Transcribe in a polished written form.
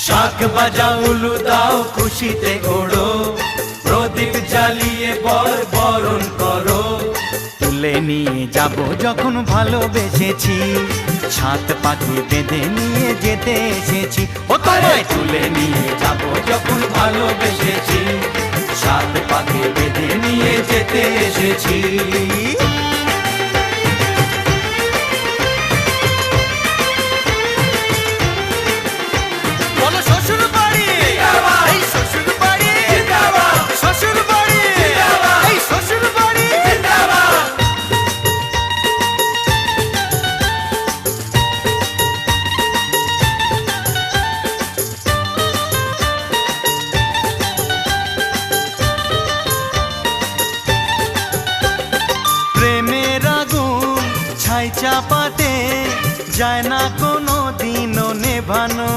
শাক বাজাও উলু দাও খুশিতে ওড়ো, প্রদীপ জ্বালিয়ে বরণ করো। তুলে নিয়ে যাব যখন ভালোবেসেছি, সাত পাকে বেঁধে নিয়ে যেতে এসেছি। ও তোমায় তুলে নিয়ে যাব যখন ভালোবেসেছি, সাত পাকে বেঁধে নিয়ে যেতে এসেছি। ছাই চাপাতে যায় না কোনো দিনও নেভানো।